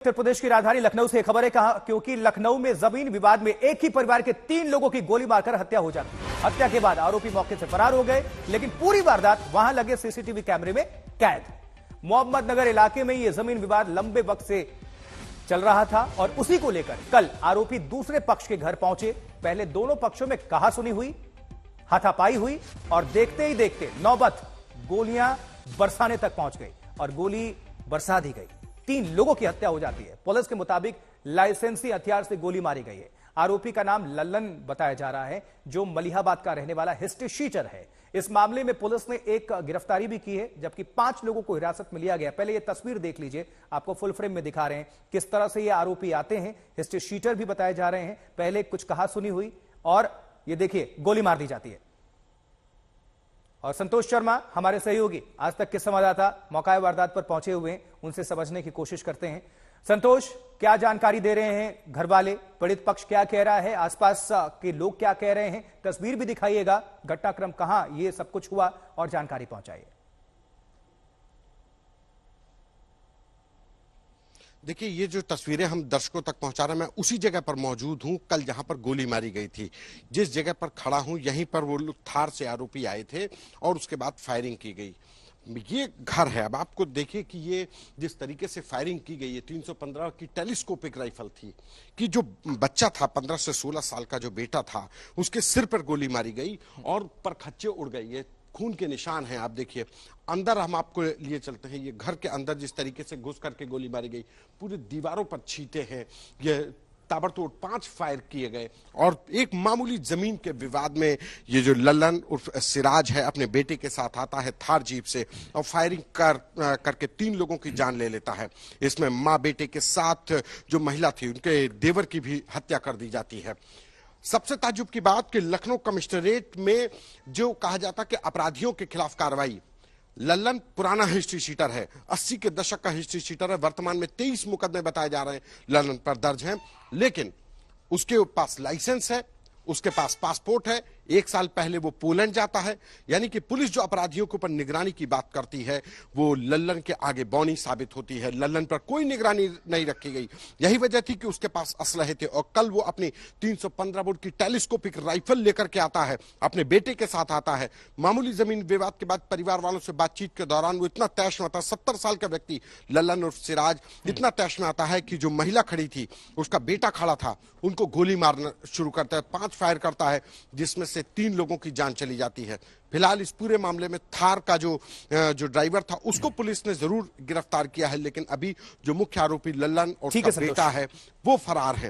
उत्तर प्रदेश की राजधानी लखनऊ से खबर है कहा क्योंकि लखनऊ में जमीन विवाद में एक ही परिवार के 3 लोगों की गोली मारकर हत्या हो जाती है। हत्या के बाद आरोपी मौके से फरार हो गए, लेकिन पूरी वारदात वहां लगे सीसीटीवी कैमरे में कैद। मोहम्मद नगर इलाके में यह जमीन विवाद लंबे वक्त से चल रहा था और उसी को लेकर कल आरोपी दूसरे पक्ष के घर पहुंचे। पहले दोनों पक्षों में कहासुनी हुई, हाथापाई हुई और देखते ही देखते नौबत गोलियां बरसाने तक पहुंच गई और गोली बरसा दी गई। 3 लोगों की हत्या हो जाती है। पुलिस के मुताबिक लाइसेंसी हथियार से गोली मारी गई है। आरोपी का नाम लल्लन बताया जा रहा है, जो मलिहाबाद का रहने वाला हिस्ट्री शीटर है। इस मामले में पुलिस ने एक गिरफ्तारी भी की है, जबकि 5 लोगों को हिरासत में लिया गया। पहले यह तस्वीर देख लीजिए, आपको फुल फ्रेम में दिखा रहे हैं किस तरह से ये आरोपी आते हैं। हिस्ट्री शीटर भी बताए जा रहे हैं। पहले कुछ कहासुनी हुई और ये देखिए गोली मार दी जाती है। और संतोष शर्मा हमारे सहयोगी आज तक के संवाददाता मौका वारदात पर पहुंचे हुए हैं, उनसे समझने की कोशिश करते हैं। संतोष, क्या जानकारी दे रहे हैं घर वाले? पीड़ित पक्ष क्या कह रहा है? आसपास के लोग क्या कह रहे हैं? तस्वीर भी दिखाइएगा, घटनाक्रम कहां ये सब कुछ हुआ और जानकारी पहुंचाइए। देखिए, ये जो तस्वीरें हम दर्शकों तक पहुंचा रहे हैं, मैं उसी जगह पर मौजूद हूं कल जहां पर गोली मारी गई थी। जिस जगह पर खड़ा हूं यहीं पर वो लोग थार से आरोपी आए थे और उसके बाद फायरिंग की गई। ये घर है। अब आपको देखिए कि ये जिस तरीके से फायरिंग की गई है, 315 की टेलीस्कोपिक राइफल थी कि जो बच्चा था 15 से 16 साल का जो बेटा था, उसके सिर पर गोली मारी गई और परखच्चे उड़ गई। ये खून के निशान हैं। आप देखिए अंदर, हम आपको लिए चलते हैं। ये घर के अंदर जिस तरीके से घुस करके गोली मारी गई, पूरी दीवारों पर छींटे हैं। ये ताबड़तोड़ 5 फायर किए गए और एक मामूली जमीन के विवाद में ये जो लल्लन उर्फ सिराज है अपने बेटे के साथ आता है थार जीप से और फायरिंग करके 3 लोगों की जान ले लेता है। इसमें माँ बेटे के साथ जो महिला थी, उनके देवर की भी हत्या कर दी जाती है। सबसे ताज्जुब की बात कि लखनऊ कमिश्नरेट में जो कहा जाता कि अपराधियों के खिलाफ कार्रवाई, लल्लन पुराना हिस्ट्री शीटर है, 80 के दशक का हिस्ट्री शीटर है। वर्तमान में 23 मुकदमे बताए जा रहे हैं लल्लन पर दर्ज हैं, लेकिन उसके पास लाइसेंस है, उसके पास पासपोर्ट है। 1 साल पहले वो पोलैंड जाता है। यानी कि पुलिस जो अपराधियों के ऊपर निगरानी की बात करती है, वो लल्लन के आगे बौनी साबित होती है। लल्लन पर कोई निगरानी नहीं रखी गई। यही वजह थी कि उसके पास असलहे थे और कल वो अपनी 315 बोर की टेलीस्कोपिक राइफल लेकर के आता है, अपने बेटे के साथ आता है। मामूली जमीन विवाद के बाद परिवार वालों से बातचीत के दौरान वो इतना तैश में आता है, 70 साल का व्यक्ति लल्लन उर्फ सिराज इतना तैश में आता है कि जो महिला खड़ी थी, उसका बेटा खड़ा था, उनको गोली मारना शुरू करता है। 5 फायर करता है, जिसमें से 3 लोगों की जान चली जाती है। फिलहाल इस पूरे मामले में थार का जो ड्राइवर था, उसको पुलिस ने जरूर गिरफ्तार किया है, लेकिन अभी जो मुख्य आरोपी लल्लन और उसका बेटा है, वो फरार है।